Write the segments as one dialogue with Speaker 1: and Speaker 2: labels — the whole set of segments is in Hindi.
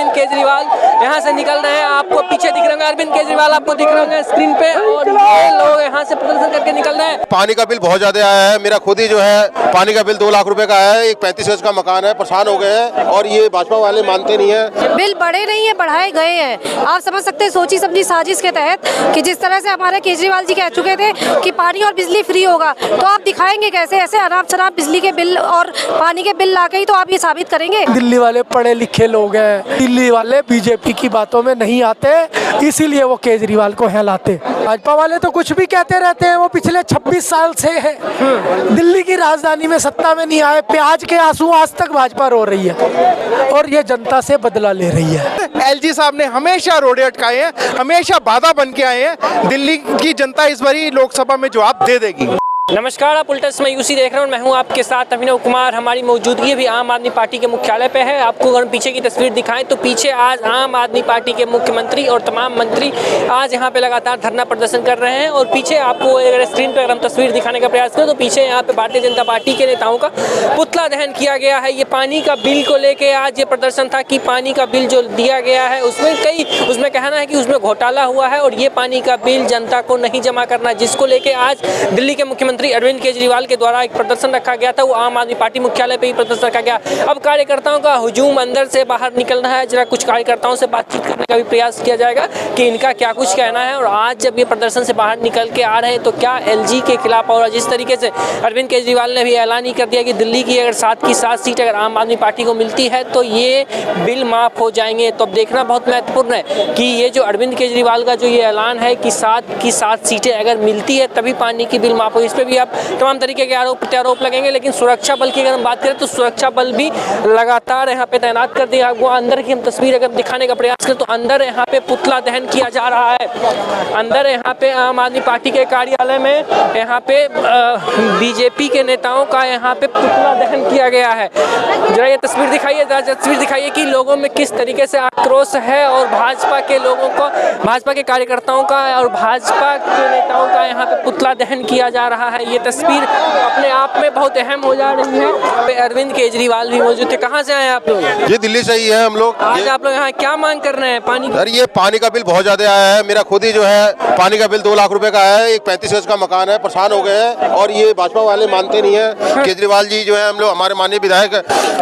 Speaker 1: अरविंद केजरीवाल यहाँ से निकल रहे हैं। आपको पीछे दिख रहे होंगे अरविंद केजरीवाल, आपको दिख रहे होंगे स्क्रीन पे, और ये लोग यहाँ से प्रदर्शन करके निकल रहे हैं।
Speaker 2: पानी का बिल बहुत ज्यादा आया है। मेरा खुद ही जो है पानी का बिल 2 लाख रुपए का आया है। एक 35 गज का मकान है, परेशान हो गए हैं और ये भाजपा वाले मानते नहीं है।
Speaker 3: बिल बढ़े नहीं है, बढ़ाए गए हैं। आप समझ सकते हैं सोची समझी साजिश के तहत कि जिस तरह से हमारे केजरीवाल जी कह चुके थे कि पानी और बिजली फ्री होगा, तो आप दिखाएंगे कैसे? ऐसे अनाप शनाप बिजली के बिल और पानी के बिल लाके ही तो आप ये साबित करेंगे।
Speaker 4: दिल्ली वाले पढ़े लिखे लोग हैं, दिल्ली वाले बीजेपी की बातों में नहीं आते, इसीलिए वो केजरीवाल को हिलाते। भाजपा वाले तो कुछ भी कहते रहते हैं, वो पिछले 26 साल से है दिल्ली की राजधानी में सत्ता में नहीं आए। प्याज के आंसू आज तक भाजपा रो रही है और ये जनता से बदला ले रही है।
Speaker 5: एलजी साहब ने हमेशा रोड़े अटकाए हैं, हमेशा बाधा बन के आए हैं। दिल्ली की जनता इस बारी लोकसभा में जवाब दे देगी।
Speaker 1: नमस्कार, आप उल्टा समय यूसी देख रहे हैं। मैं हूं आपके साथ अभिनव कुमार। हमारी मौजूदगी भी आम आदमी पार्टी के मुख्यालय पे है। आपको अगर पीछे की तस्वीर दिखाएं तो पीछे आज आम आदमी पार्टी के मुख्यमंत्री और तमाम मंत्री आज यहां पे लगातार धरना प्रदर्शन कर रहे हैं। और पीछे आपको अगर स्क्रीन पर हम तस्वीर दिखाने का प्रयास करें तो पीछे यहाँ पे भारतीय जनता पार्टी के नेताओं का पुतला दहन किया गया है। ये पानी का बिल को लेकर आज ये प्रदर्शन था कि पानी का बिल जो दिया गया है उसमें कहना है कि उसमें घोटाला हुआ है और ये पानी का बिल जनता को नहीं जमा करना, जिसको लेकर आज दिल्ली के मुख्यमंत्री अरविंद केजरीवाल के द्वारा एक प्रदर्शन रखा गया था। वो आम आदमी पार्टी मुख्यालय पे ही प्रदर्शन रखा गया। अब कार्यकर्ताओं का हुजूम अंदर से बाहर निकलना है। जरा कुछ कार्यकर्ताओं से बातचीत करने का भी प्रयास किया जाएगा कि इनका क्या कुछ कहना है। और आज जब ये प्रदर्शन से बाहर निकल के आ रहे हैं तो क्या एलजी के खिलाफ, और जिस तरीके से अरविंद केजरीवाल ने भी ऐलान ही कर दिया कि दिल्ली की अगर 7 की 7 सीट अगर आम आदमी पार्टी को मिलती है तो ये बिल माफ हो जाएंगे। तो अब देखना बहुत महत्वपूर्ण है कि ये जो अरविंद केजरीवाल का जो ये ऐलान है कि 7 की 7 सीटें अगर मिलती है तभी पानी की बिल माफ हो, इस पर भी आप तमाम तरीके के आरोप प्रत्यारोप लगेंगे। लेकिन सुरक्षा बल की अगर हम बात करें तो सुरक्षा बल भी लगातार यहाँ पे तैनात कर दिया। आपको अंदर की हम तस्वीर अगर दिखाने का प्रयास करें तो अंदर यहाँ पे पुतला दहन किया जा रहा है। अंदर यहाँ पे आम आदमी पार्टी के कार्यालय में यहाँ पे बीजेपी के नेताओं का यहाँ पे पुतला दहन किया गया है। जरा ये तस्वीर दिखाइए कि लोगों में किस तरीके से आक्रोश है और भाजपा के लोगों को, भाजपा के कार्यकर्ताओं का और भाजपा के नेताओं का यहाँ पे पुतला दहन किया जा रहा है। ये तस्वीर अपने आप में बहुत अहम हो जा रही है। अरविंद केजरीवाल भी मौजूद थे। कहाँ से आए आप लोग?
Speaker 2: ये दिल्ली से ही है हम लोग।
Speaker 1: आज आप लोग यहाँ क्या मांग कर रहे हैं? पानी?
Speaker 2: सर ये पानी का बिल बहुत ज्यादा आया है। मेरा खुद ही जो है पानी का बिल 2 लाख रुपए का आया है। एक 35 गज का मकान है, परेशान हो गए हैं और ये भाजपा वाले मानते नहीं है। केजरीवाल जी जो है, हम लोग हमारे माननीय विधायक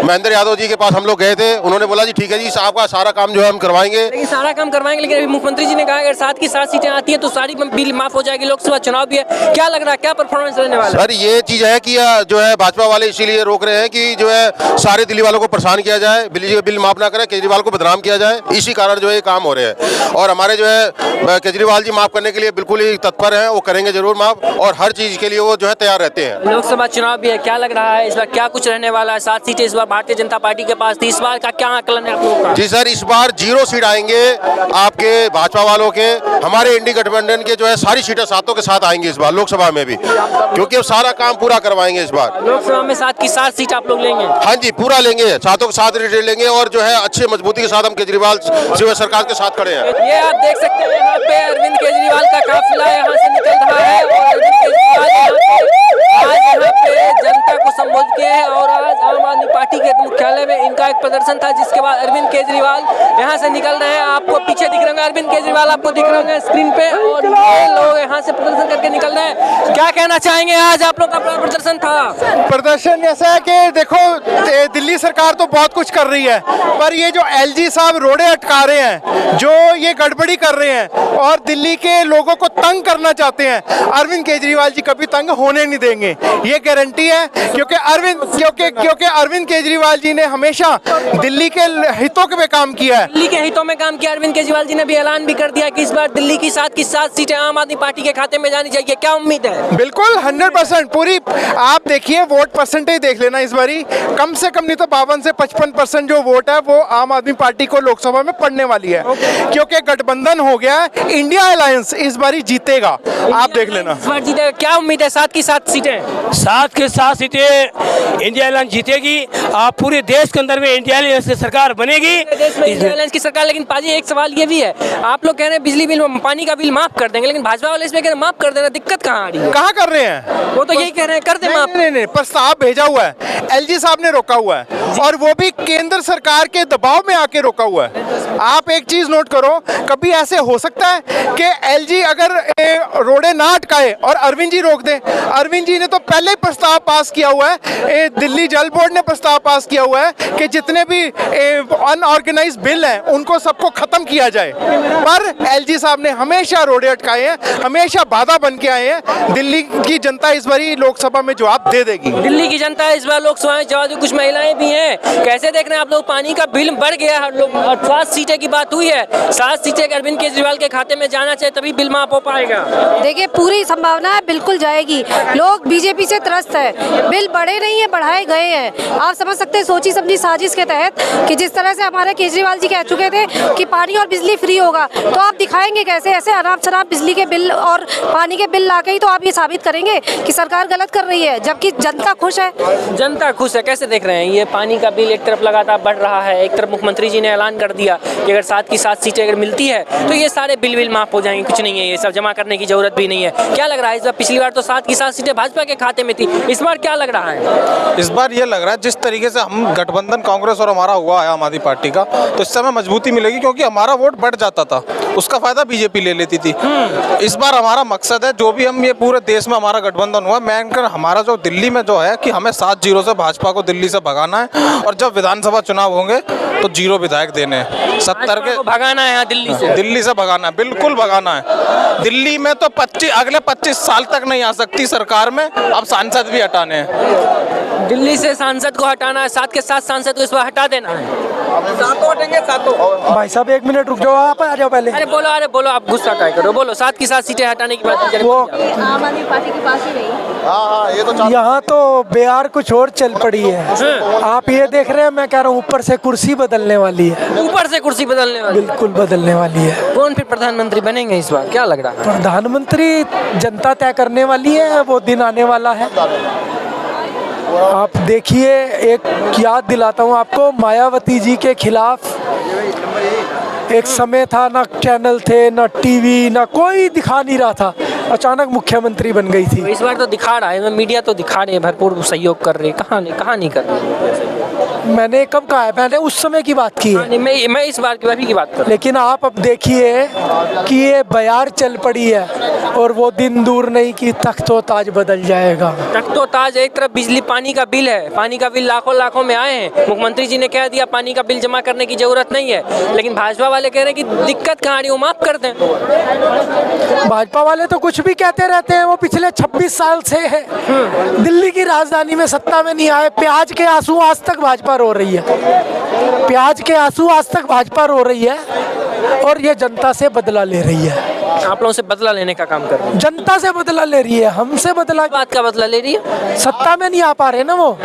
Speaker 2: महेंद्र यादव जी के पास हम लोग गए थे। उन्होंने बोला जी ठीक है जी, आपका सारा काम जो है हम करवाएंगे।
Speaker 1: लेकिन सारा काम करवाएंगे, लेकिन अभी मुख्यमंत्री जी ने कहा अगर 7 की 7 सीटें आती है तो सारी बिल माफ हो जाएगी। लोकसभा चुनाव भी है, क्या लग रहा है, क्या परफॉर्मेंस रहने वाला है?
Speaker 2: सर ये चीज है कि जो है भाजपा वाले इसीलिए रोक रहे हैं कि जो है सारे दिल्ली वालों को परेशान किया जाए, बिजली का बिल माफ ना करें, केजरीवाल को बदनाम किया जाए। इसी कारण जो है काम हो रहे हैं। और हमारे जो है केजरीवाल जी माफ करने के लिए बिल्कुल ही तत्पर हैं, वो करेंगे जरूर माफ और हर चीज के लिए वो जो है तैयार रहते हैं।
Speaker 1: लोकसभा चुनाव भी है, क्या लग रहा है इस बार क्या कुछ रहने वाला है? 7 सीटें इस बार भारतीय जनता पार्टी के पास थी, इस बार का क्या आकलन है आप लोगों का?
Speaker 2: जी सर, इस बार 0 सीट आएंगे आपके भाजपा वालों के। हमारे इंडी गठबंधन के जो है सारी सीटें 7 के 7 आएंगी इस बार लोकसभा में भी, क्योंकि वो सारा काम पूरा करवाएंगे इस बार।
Speaker 1: लोकसभा में 7 की 7 सीट आप लोग लेंगे?
Speaker 2: हाँ जी, पूरा लेंगे, 7 के 7 रिटेल लेंगे और जो है अच्छे मजबूती के साथ हम केजरीवाल शिव सरकार के साथ खड़े हैं।
Speaker 1: ये आप देख सकते हैं यहाँ पे अरविंद केजरीवाल का काफिला यहाँ से निकल रहा है और अरविंद केजरीवाल आज यहाँ पे जनता को संबोधित किए हैं। और आज आम आदमी पार्टी के मुख्यालय में इनका एक प्रदर्शन था जिसके बाद अरविंद केजरीवाल यहाँ से निकल रहे हैं। आपको पीछे दिख रहे होंगे अरविंद केजरीवाल, आपको दिख रहे होंगे स्क्रीन पे, और ये लोग यहाँ से प्रदर्शन करके निकल रहे हैं। क्या कहना चाहेंगे? आज आप लोग का प्रदर्शन था।
Speaker 5: प्रदर्शन ऐसा है कि देखो दिल्ली सरकार तो बहुत कुछ कर रही है, पर ये जो एलजी साहब रोड़े अटका रहे हैं, जो ये गड़बड़ी कर रहे हैं और दिल्ली के लोगों को तंग करना चाहते हैं, अरविंद केजरीवाल जी कभी तंग होने नहीं देंगे, ये गारंटी है। क्योंकि अरविंद केजरीवाल जी ने हमेशा दिल्ली के हितों में काम किया है।
Speaker 1: दिल्ली के हितों में काम किया। अरविंद केजरीवाल जी ने भी ऐलान भी कर दिया कि इस बार दिल्ली की 7 की 7 सीटें आम आदमी पार्टी के खाते में जानी चाहिए। क्या उम्मीद है?
Speaker 5: बिल्कुल 100% पूरी। आप देखिए वोट परसेंटेज देख लेना, इस बारी कम से कम नहीं तो 52 से 55% जो वोट है वो आम आदमी पार्टी को लोकसभा में पड़ने वाली है। क्योंकि गठबंधन हो गया है, इंडिया अलायंस इस बारी जीतेगा, आप देख लेना।
Speaker 1: इस बार जीतेगा, क्या उम्मीद है? 7 की 7 सीटें?
Speaker 4: 7 के 7 सीटें इंडिया अलायंस जीतेगी। पूरे देश के अंदर में इंडिया अलायंस की सरकार बनेगी।
Speaker 1: अलायंस की सरकार। लेकिन पाजी एक सवाल ये भी है, आप लोग कह रहे हैं बिजली बिल पानी का बिल माफ कर देंगे, लेकिन भाजपा वाले इसमें कह रहे हैं माफ कर देना, दिक्कत कहाँ आ रही है?
Speaker 5: कहाँ कर रहे हैं?
Speaker 1: वो तो यही कह रहे हैं कर दे माफ।
Speaker 5: नहीं, प्रस्ताव भेजा हुआ है, एलजी साहब ने रोका हुआ है और वो भी केंद्र सरकार के दबाव में आके रोका हुआ है। आप एक चीज नोट करो, कभी ऐसे हो सकता है कि एलजी अगर रोडे ना अटकाए और अरविंद जी रोक दें? अरविंद जी ने तो पहले ही प्रस्ताव पास किया हुआ है, दिल्ली जल बोर्ड ने प्रस्ताव पास किया हुआ है कि जितने भी अनऑर्गेनाइज बिल हैं उनको सबको खत्म किया जाए, पर एलजी साहब ने हमेशा रोडे अटकाए हैं, हमेशा बाधा बन के आए हैं। दिल्ली की जनता इस बारी लोकसभा में जवाब दे देगी।
Speaker 1: दिल्ली की जनता इस बार लोकसभा में जवाब, कुछ महिलाएं भी हैं, कैसे देख रहे हैं आप लोग? पानी का बिल बढ़ गया है, 7 सीटें की बात हुई है, 7 सीटें अरविंद केजरीवाल के खाते में जाना चाहिए तभी बिल माफ हो पाएगा।
Speaker 3: देखिए पूरी संभावना है बिल्कुल जाएगी, लोग बीजेपी से त्रस्त है, बिल बढ़े नहीं है बढ़ाए गए हैं। आप समझ सकते हैं सोची समझी साजिश के तहत कि जिस तरह से हमारे केजरीवाल जी कह चुके थे कि पानी और बिजली फ्री होगा, तो आप दिखाएंगे कैसे? ऐसे अनाप शनाप बिजली के बिल और पानी के बिल ला के ही तो आप ये साबित करेंगे कि सरकार गलत कर रही है, जबकि जनता खुश है।
Speaker 1: जनता खुश है, कैसे देख रहे हैं? ये पानी का बिल एक तरफ लगातार बढ़ रहा है, एक तरफ मुख्यमंत्री जी ने ऐलान कर दिया कि अगर 7 की 7 सीटें अगर मिलती है तो ये सारे बिल माफ हो जाएंगे, कुछ नहीं है, ये सब जमा करने की जरूरत भी नहीं है। क्या लग रहा है इस बार? पिछली बार तो 7 की 7 सीटें भाजपा के खाते में थी, इस बार क्या लग रहा है?
Speaker 6: इस बार ये लग रहा है जिस तरीके से हम गठबंधन कांग्रेस और हमारा हुआ है आम आदमी पार्टी का, तो इससे हमें मजबूती मिलेगी, क्योंकि हमारा वोट बढ़ जाता था, उसका फायदा बीजेपी ले लेती थी। इस बार हमारा मकसद है, जो भी हम ये पूरे देश में हमारा गठबंधन हुआ, मैं हमारा जो दिल्ली में जो है कि हमें 7-0 से भाजपा को दिल्ली से भगाना है, और जब विधानसभा चुनाव होंगे तो 0 विधायक देने हैं, 70 के
Speaker 1: भगाना है। यहाँ दिल्ली से
Speaker 6: भगाना है, बिल्कुल भगाना है। दिल्ली में तो अगले 25 साल तक नहीं आ सकती सरकार में, अब सांसद भी हटाने हैं।
Speaker 1: दिल्ली से सांसद को हटाना है, 7 के 7 सांसद को इस बार हटा देना है। सातों हटेंगे, सातों।
Speaker 4: भाई साहब 1 मिनट रुक जाओ, आप आ जाओ पहले।
Speaker 1: अरे बोलो, आप गुस्सा क्या करो, बोलो। 7 की 7 सीटें हटाने की बात
Speaker 4: वो
Speaker 3: आम आदमी पार्टी के पास ही रही।
Speaker 2: हाँ, ये तो
Speaker 4: यहाँ तो बिहार कुछ और चल पड़ी है। आप ये देख रहे हैं, मैं कह रहा हूँ ऊपर से कुर्सी बदलने वाली है,
Speaker 1: ऊपर से कुर्सी बदलने वाली,
Speaker 4: बिल्कुल बदलने वाली है।
Speaker 1: कौन फिर प्रधानमंत्री बनेंगे इस बार, क्या लग रहा है?
Speaker 4: प्रधानमंत्री जनता तय करने वाली है, वो दिन आने वाला है। आप देखिए, एक याद दिलाता हूँ आपको, मायावती जी के खिलाफ एक समय था, ना चैनल थे, ना टीवी, ना कोई दिखा नहीं रहा था, अचानक मुख्यमंत्री बन गई थी।
Speaker 1: इस बार तो दिखा रहा है, मीडिया तो दिखा रहे हैं, भरपूर सहयोग कर रहे हैं, कहाँ नहीं कर रहे।
Speaker 4: मैंने कब कहा है? मैंने उस समय की बात की है,
Speaker 1: मैं इस बार की अभी की बात कर रहा हूं।
Speaker 4: लेकिन आप अब देखिए कि ये बयार चल पड़ी है, और वो दिन दूर नहीं कि तख्तो ताज बदल जाएगा।
Speaker 1: तख्तो ताज एक तरफ बिजली पानी का बिल है, पानी का बिल लाखों में आए हैं, मुख्यमंत्री जी ने कह दिया पानी का बिल जमा करने की जरूरत नहीं है, लेकिन भाजपा वाले कह रहे हैं कि दिक्कत कहाँ आ रही है, वो माफ कर दें।
Speaker 4: भाजपा वाले तो कुछ भी कहते रहते हैं, वो पिछले 26 साल से है, दिल्ली की राजधानी में सत्ता में नहीं आए। प्याज के आंसू आज तक भाजपा रो रही है, प्याज के आंसू आज तक भाजपा रो रही है, और ये जनता से बदला ले रही है।
Speaker 1: आप लोगों से बदला लेने का काम कर रहे हैं?
Speaker 4: जनता से बदला ले रही है, हमसे बदला।
Speaker 1: बात का बदला ले रही है?
Speaker 4: सत्ता में नहीं आ पा रहे ना वो।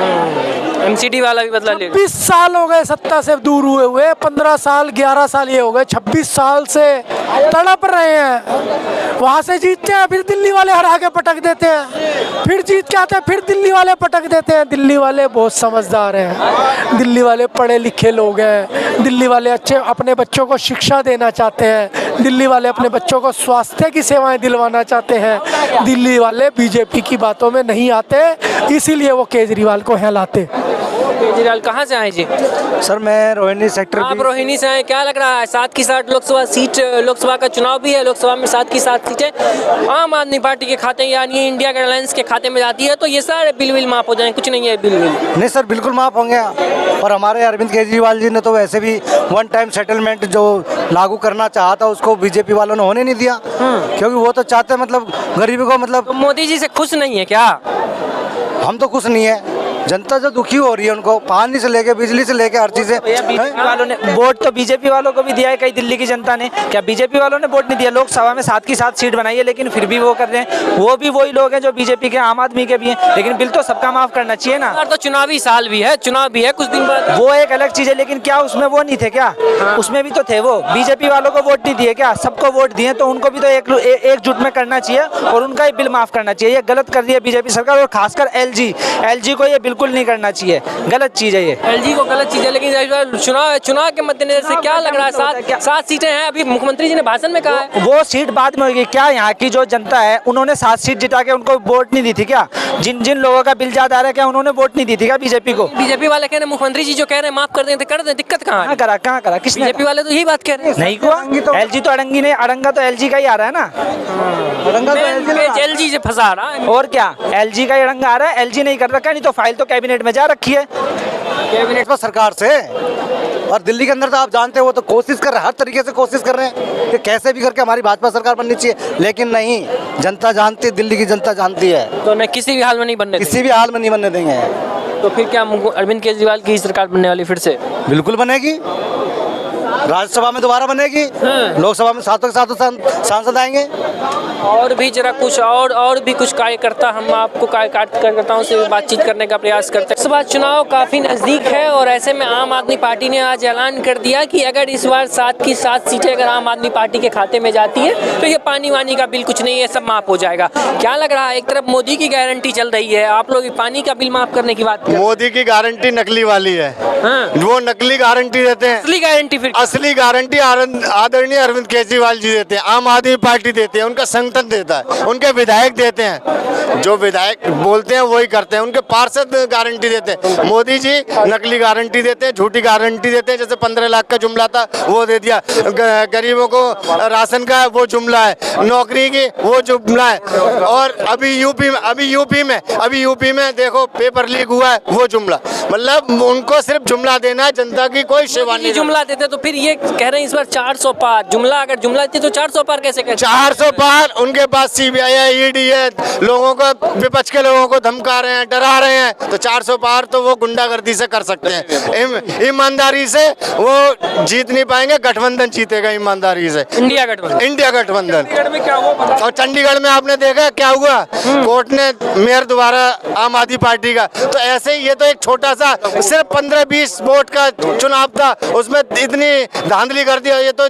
Speaker 1: एमसीडी वाला भी बदला ले रही है।
Speaker 4: 26 साल हो गए सत्ता से दूर हुए 15 साल 11 साल ये हो गए, 26 साल से तड़प रहे हैं। वहाँ से जीतते हैं, फिर दिल्ली वाले हरा के पटक देते हैं, फिर जीत के आते हैं, फिर दिल्ली वाले पटक देते हैं। दिल्ली वाले बहुत समझदार हैं, दिल्ली वाले पढ़े लिखे लोग हैं, दिल्ली वाले अच्छे अपने बच्चों को शिक्षा देना चाहते हैं, दिल्ली वाले अपने बच्चों को स्वास्थ्य की सेवाएं दिलवाना चाहते हैं। दिल्ली वाले बीजेपी की बातों में नहीं आते, इसीलिए वो केजरीवाल को हिलाते।
Speaker 1: केजरीवाल कहाँ से आए जी?
Speaker 7: सर मैं रोहिणी सेक्टर
Speaker 1: आप रोहिणी से आए, क्या लग रहा है? 7 की 7 लोकसभा सीट, लोकसभा का चुनाव भी है, लोकसभा में 7 की 7 सीटें आम आदमी पार्टी के खाते यानी इंडिया के अलायंस के खाते में जाती है, तो ये सारे बिल माफ हो जाए, कुछ नहीं है बिल?
Speaker 7: नहीं सर, बिल्कुल माफ होंगे। और हमारे अरविंद केजरीवाल जी ने तो वैसे भी 1 टाइम सेटलमेंट जो लागू करना चाहा था उसको बीजेपी वालों ने होने नहीं दिया, क्योंकि वो तो चाहते मतलब गरीबी को मतलब।
Speaker 1: तो मोदी जी से खुश नहीं है क्या?
Speaker 7: हम तो खुश नहीं है, जनता जो दुखी हो रही है उनको, पानी से लेके बिजली से लेके हर चीज से।
Speaker 8: बीजेपी वालों ने वोट तो बीजेपी वालों को भी दिया है, कई दिल्ली की जनता ने। क्या बीजेपी वालों ने वोट नहीं दिया? लोकसभा में 7 की 7 सीट बनाई है, लेकिन फिर भी वो कर रहे हैं। वो भी वही लोग हैं जो बीजेपी के, आम आदमी के भी हैं, लेकिन बिल तो सबका माफ करना चाहिए ना।
Speaker 1: तो चुनावी साल भी है, चुनाव भी है कुछ दिन बाद,
Speaker 8: वो एक अलग चीज है, लेकिन क्या उसमें वो नहीं थे क्या? उसमें भी तो थे वो। बीजेपी वालों को वोट नहीं दिए क्या? सबको वोट दिए, तो उनको भी तो एकजुट में करना चाहिए और उनका ही बिल माफ करना चाहिए। ये गलत कर रही है बीजेपी सरकार, और खासकर एलजी को ये बिल्कुल बिल्कुल नहीं करना चाहिए, गलत चीज़ है ये।
Speaker 1: एलजी को गलत चीज है, लेकिन इस बार चुनाव के मद्देनजर से क्या लग रहा है? सात सीटें हैं, अभी मुख्यमंत्री जी ने भाषण में कहा है
Speaker 8: वो सीट बाद में होगी क्या? यहाँ की जो जनता है उन्होंने 7 सीट जिता के उनको वोट नहीं दी थी क्या? जिन जिन लोगों का बिल ज्यादा आ रहा है क्या उन्होंने वोट नहीं दी थी क्या बीजेपी को?
Speaker 1: बीजेपी वाले कह रहे हैं मुख्यमंत्री जी जो कह रहे हैं माफ कर दें तो कर दें, दिक्कत कहाँ है?
Speaker 8: कहाँ करा किसने?
Speaker 1: बीजेपी वाले तो यही बात कह रहे हैं।
Speaker 8: नहीं हुआ, एलजी तो अड़ंगी नहीं, अड़ंगा तो एलजी का ही आ रहा है ना, अड़ंगा तो
Speaker 1: एलजी से फंसा रहा है।
Speaker 8: और क्या, एलजी का ही अड़ंगा आ रहा है, एलजी नहीं कर रखा, नहीं तो फाइल तो कैबिनेट में जा रखी है,
Speaker 7: कैबिनेट में सरकार से। और दिल्ली के अंदर तो आप जानते हो वो तो कोशिश कर रहे हैं, हर तरीके से कोशिश कर रहे हैं कि कैसे भी करके हमारी भाजपा सरकार बननी चाहिए, लेकिन नहीं, जनता जानती है, दिल्ली की जनता जानती है,
Speaker 1: तो मैं किसी भी हाल में नहीं बनने
Speaker 7: किसी भी हाल में नहीं बनने देंगे।
Speaker 1: तो फिर क्या अरविंद केजरीवाल की सरकार बनने वाली फिर से?
Speaker 7: बिल्कुल बनेगी, राज्यसभा में दोबारा बनेगी, लोकसभा में सातों के सातों सांसद आएंगे।
Speaker 1: और भी जरा कुछ और भी कुछ कार्यकर्ता हम आपको कार्यकर्ताओं से बातचीत करने का प्रयास करते हैं। इस बार चुनाव काफ़ी नज़दीक है और ऐसे में आम आदमी पार्टी ने आज ऐलान कर दिया कि अगर इस बार 7 की 7 सीटें अगर आम आदमी पार्टी के खाते में जाती है तो ये पानी वानी का बिल कुछ नहीं है, सब माफ हो जाएगा। क्या लग रहा है? एक तरफ मोदी की गारंटी चल रही है, आप लोग पानी का बिल माफ करने की बात?
Speaker 9: मोदी की गारंटी नकली वाली है।
Speaker 1: हाँ।
Speaker 9: वो नकली गारंटी देते हैं,
Speaker 1: असली गारंटी फिर
Speaker 9: असली गारंटी आदरणीय अरविंद केजरीवाल जी देते हैं, आम आदमी पार्टी देती है, उनका संगठन देता है, उनके विधायक देते हैं, जो विधायक बोलते हैं वही करते हैं, उनके पार्षद गारंटी देते हैं। मोदी जी नकली गारंटी देते हैं, झूठी गारंटी देते हैं, जैसे 15 लाख का जुमला था वो दे दिया, गरीबों को राशन का वो जुमला है, नौकरी की वो जुमला है, और अभी यूपी में देखो पेपर लीक हुआ है वो जुमला, मतलब उनको सिर्फ जुमला देना है, जनता की कोई सेवा नहीं।
Speaker 1: जुमला देते तो फिर ये कह रहे हैं इस बार 400 पार जुमला, अगर जुमला देते तो 400 पार कैसे कहते?
Speaker 9: 400 पार उनके पास सीबीआई है, ईडी है, लोगों को विपक्ष के लोगों को धमका रहे हैं, डरा रहे हैं, तो 400 पार तो वो गुंडागर्दी से कर सकते हैं, ईमानदारी से वो जीत नहीं पाएंगे, गठबंधन जीतेगा ईमानदारी से,
Speaker 1: इंडिया गठबंधन।
Speaker 9: में क्या हुआ? और चंडीगढ़ में आपने देखा क्या हुआ, कोर्ट ने मेयर दोबारा आम आदमी पार्टी का, तो ऐसे ही ये तो एक छोटा सा सिर्फ 15-20 वोट का चुनाव था, उसमें इतनी धांधली कर दी, ये तो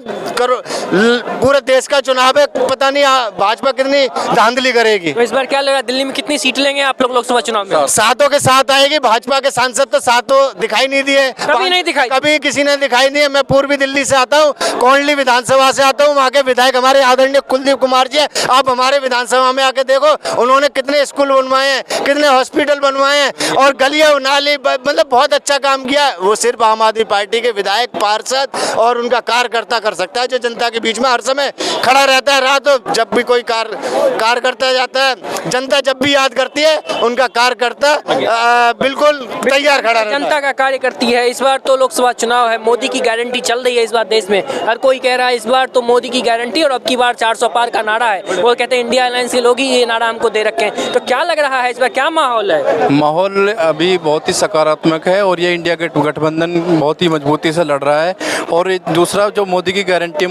Speaker 9: पूरे देश का चुनाव है, पता नहीं भाजपा कितनी धांधली करेगी।
Speaker 1: तो इस बार क्या लग रहा है दिल्ली में कितनी सीट लेंगे आप लोग लोकसभा चुनाव में?
Speaker 9: 7 के 7 आएगी, भाजपा के सांसद तो 7 दिखाई नहीं दिए,
Speaker 1: कभी नहीं दिखाई,
Speaker 9: कभी किसी ने दिखाई नहीं है। मैं पूर्वी दिल्ली से आता हूँ, कोंडली विधानसभा से आता हूँ, वहाँ के विधायक हमारे आदरणीय कुलदीप कुमार जी है, आप हमारे विधानसभा में आके देखो, उन्होंने कितने स्कूल बनवाए हैं, कितने हॉस्पिटल बनवाए हैं, और गलियां नाली, मतलब बहुत अच्छा काम किया। वो सिर्फ आम आदमी पार्टी के विधायक, पार्षद और उनका कार्यकर्ता कर सकता है, जो जनता के बीच में हर समय खड़ा रहता है। रात जब भी कोई कार्यकर्ता जाता है, जनता जब भी याद करती है, उनका कार्यकर्ता बिल्कुल तैयार खड़ा रहता है।
Speaker 1: जनता का कार्य करती है। इस बार तो लोकसभा चुनाव है, मोदी की गारंटी चल रही है इस बार देश में, हर कोई कह रहा है इस बार तो मोदी की गारंटी, और अब की बार 400 पार का नारा है, वो कहते हैं इंडिया अलायंस के लोग ही ये नारा हमको दे रखे हैं। तो क्या लग रहा है इस बार क्या माहौल है?
Speaker 10: माहौल अभी बहुत ही सकारात्मक है और ये इंडिया गठबंधन बहुत ही मजबूती से लड़ रहा है। और दूसरा जो मोदी की गारंटी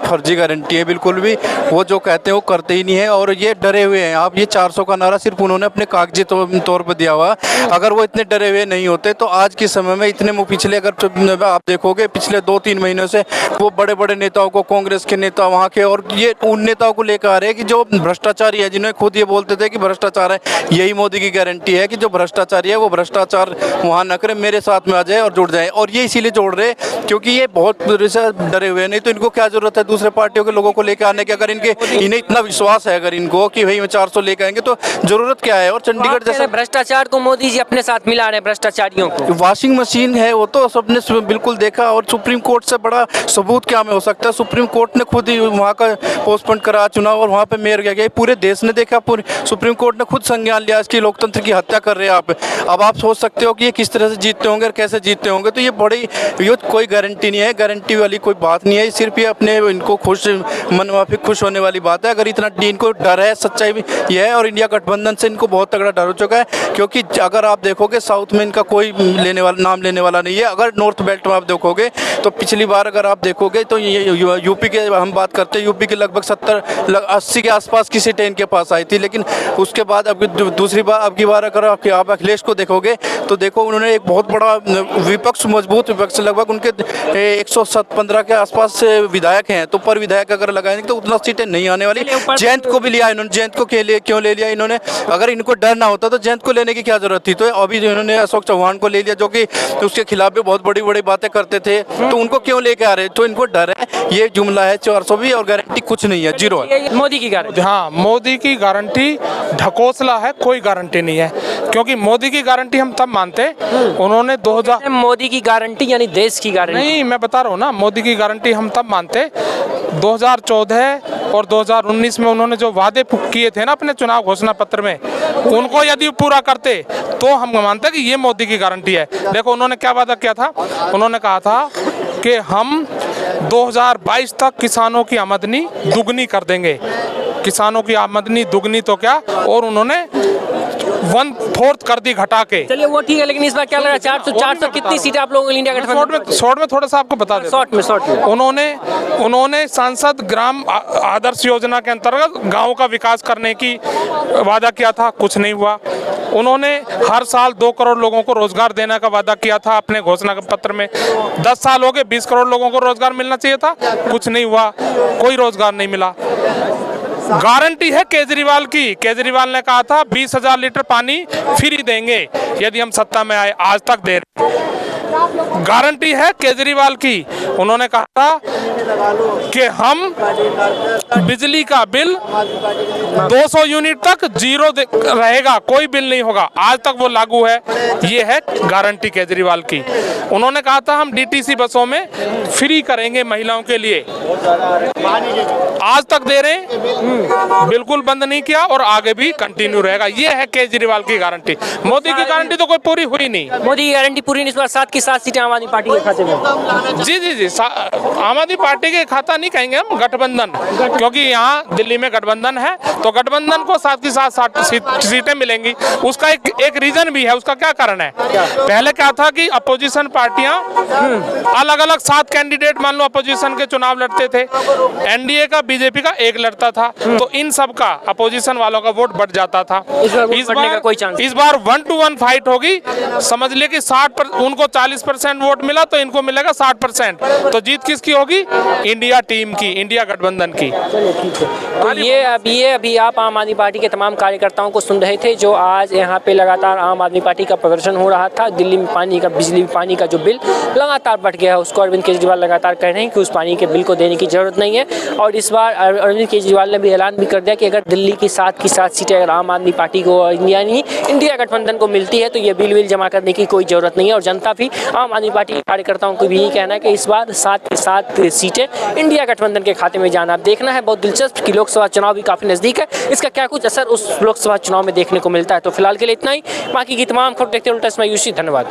Speaker 10: फर्जी गारंटी है, बिल्कुल भी वो जो कहते हैं वो करते ही नहीं है, और ये डरे हुए हैं। आप ये 400 का नारा सिर्फ उन्होंने अपने कागजी तौर पर दिया हुआ, अगर वो इतने डरे हुए नहीं होते तो आज के समय में इतने पिछले अगर आप देखोगे पिछले 2-3 महीनों से वो बड़े बड़े नेताओं को, कांग्रेस के नेता वहाँ के, और ये उन नेताओं को लेकर आ रहे हैं कि जो भ्रष्टाचारी है, जिन्हें खुद ये बोलते थे कि भ्रष्टाचार है, यही मोदी की गारंटी है कि जो भ्रष्टाचारी है वो भ्रष्टाचार वहाँ न करे, मेरे साथ में आ जाए और जुड़ जाए। और ये इसीलिए जोड़ रहे क्योंकि ये बहुत डरे हुए हैं, नहीं तो इनको क्या जरूरत है दूसरे पार्टियों के लोगों को लेकर आने की? अगर इन्हें इतना विश्वास है अगर इनको कि भाई 400 लेकर आएंगे तो जरूरत क्या है? और चंडीगढ़ जैसे
Speaker 1: भ्रष्टाचार को मोदी जी अपने साथ मिला रहे हैं, भ्रष्टाचारियों को।
Speaker 10: वॉशिंग मशीन है वो तो सबने बिल्कुल देखा, और सुप्रीम कोर्ट से बड़ा सबूत क्या में हो सकता है? सुप्रीम कोर्ट ने खुद ही वहाँ का पोस्टपोन करा चुनाव, और वहाँ पे मेयर गया, पूरे देश ने देखा, पूरे सुप्रीम कोर्ट ने खुद संज्ञान लिया इसकी लोकतंत्र की हत्या कर रहे हैं आप। अब आप सोच सकते हो कि ये किस तरह से जीतते होंगे और कैसे जीतते होंगे। तो ये कोई गारंटी नहीं है, गारंटी वाली कोई बात नहीं है, सिर्फ ये अपने इनको मन माफिक खुश होने वाली बात है। अगर इतना इनको डर है, सच्चाई भी ये है, और इंडिया गठबंधन से इनको बहुत तगड़ा डर हो चुका है, क्योंकि अगर आप देखोगे साउथ में इनका कोई नाम लेने वाला नहीं है। अगर नॉर्थ बेल्ट में आप देखोगे तो पिछली बार अगर आप देखोगे तो यूपी के हम बात करते हैं, यूपी के लगभग 70-80 के आसपास की सीटें इनके पास आई थी, लेकिन उसके बाद अब की बार अगर आप अखिलेश को देखोगे तो देखो उन्होंने एक बहुत बड़ा विपक्ष, मजबूत विपक्ष, लगभग उनके 115 के आसपास विधायक हैं, तो पर विधायक अगर लगाएंगे तो उतना सीटें नहीं आने वाली। जयंत को भी लिया इन्होंने, जयंत को क्यों ले लिया इन्होंने? अगर इनको डर ना होता तो जयंत को लेने की क्या जरूरत थी? तो अभी जो इन्होंने अशोक चौहान को ले लिया, जो कि उसके खिलाफ भी बहुत बड़ी बड़ी बातें करते थे, तो उनको क्यों लेके आ रहे? तो इनको डर है, ये जुमला है 400 भी, और गारंटी कुछ नहीं है, जीरो है।
Speaker 1: मोदी की गारंटी,
Speaker 11: हाँ मोदी की गारंटी ढकोसला है, कोई गारंटी नहीं है, क्योंकि मोदी की गारंटी हम तब मानते उन्होंने 2000
Speaker 1: मोदी की गारंटी यानी देश की गारंटी
Speaker 11: नहीं, मैं बता रहा हूँ ना, मोदी की गारंटी हम तब मानते 2014 और 2019 में उन्होंने जो वादे किए थे ना अपने चुनाव घोषणा पत्र में, उनको यदि पूरा करते तो हम मानते कि ये मोदी की गारंटी है। देखो उन्होंने क्या वादा किया था, उन्होंने कहा था कि हम 2022 तक किसानों की आमदनी दुगनी कर देंगे। किसानों की आमदनी दुगनी तो क्या, और उन्होंने 1/4 कर दी घटा के।
Speaker 1: चलिए वो ठीक है, लेकिन इस बार क्या लगा 400 कितनी सीटें आप लोगों को इंडिया गठबंधन?
Speaker 11: शॉर्ट में थोड़ा सा आपको बता दें।
Speaker 1: शॉर्ट में
Speaker 11: उन्होंने सांसद ग्राम आदर्श योजना के अंतर्गत गांव का विकास करने की वादा किया था, कुछ नहीं हुआ। उन्होंने हर साल 2 करोड़ लोगों को रोजगार देने का वादा किया था अपने घोषणा पत्र में। 10 साल हो गए, 20 करोड़ लोगों को रोजगार मिलना चाहिए था, कुछ नहीं हुआ, कोई रोजगार नहीं मिला। गारंटी है केजरीवाल की, केजरीवाल ने कहा था 20,000 लीटर पानी फ्री देंगे यदि हम सत्ता में आए, आज तक दे रहे। गारंटी है केजरीवाल की, उन्होंने कहा था कि हम बिजली का बिल 200 यूनिट तक जीरो रहेगा, कोई बिल नहीं होगा, आज तक वो लागू है। ये है गारंटी केजरीवाल की। उन्होंने कहा था हम डीटीसी बसों में फ्री करेंगे महिलाओं के लिए, आज तक दे रहे हैं, बिल्कुल बंद नहीं किया और आगे भी कंटिन्यू रहेगा। ये है केजरीवाल की गारंटी। मोदी की गारंटी तो कोई पूरी हुई नहीं।
Speaker 1: मोदी की गारंटी पूरी नहीं, इस बार 7 की 7 सीटें आम आदमी पार्टी के खाते में।
Speaker 11: जी आम आदमी पार्टी के खाता नहीं कहेंगे हम, गठबंधन, क्योंकि यहाँ दिल्ली में गठबंधन है तो गठबंधन को 7 की 7 सीटें मिलेंगी। उसका एक रीजन भी है। उसका क्या कारण है? पहले क्या था कि अपोजिशन पार्टियां अलग अलग 7 कैंडिडेट मान लो अपोजिशन के चुनाव लड़ते थे, एनडीए का बीजेपी का एक लड़ता था, तो इन सब का अपोजिशन वालों का वोट बढ़ जाता था। इस बार 1 to 1 फाइट होगी। समझ लिए कि 60 उनको 40% वोट मिला तो इनको मिलेगा 60%। तो जीत किसकी होगी? इंडिया टीम की, इंडिया गठबंधन की।
Speaker 1: तो ये अभी आप आम आदमी पार्टी के तमाम कार्यकर्ताओं को सुन रहे थे, जो आज यहाँ पे लगातार आम आदमी पार्टी का प्रदर्शन हो रहा था। दिल्ली में बिजली पानी का जो बिल लगातार बढ़ गया है, उसको अरविंद केजरीवाल लगातार कह रहे हैं कि उस पानी के बिल को देने की जरूरत नहीं है। और इस बार अरविंद केजरीवाल ने भी ऐलान भी कर दिया कि अगर दिल्ली की 7 की 7 सीटें अगर आम आदमी पार्टी को इंडिया गठबंधन को मिलती है तो ये बिल जमा करने की कोई जरूरत नहीं है। और जनता भी आम आदमी पार्टी के कार्यकर्ताओं को भी यही कहना है कि इस बार 7 की 7 सीटें इंडिया गठबंधन के खाते में जाना। अब देखना है, बहुत दिलचस्प कि लोकसभा चुनाव भी काफी नजदीक है, इसका क्या कुछ असर उस लोकसभा चुनाव में देखने को मिलता है। तो फिलहाल के लिए इतना ही, बाकी की तमाम खबर देखते हैं उल्टा समय यूसी। धन्यवाद।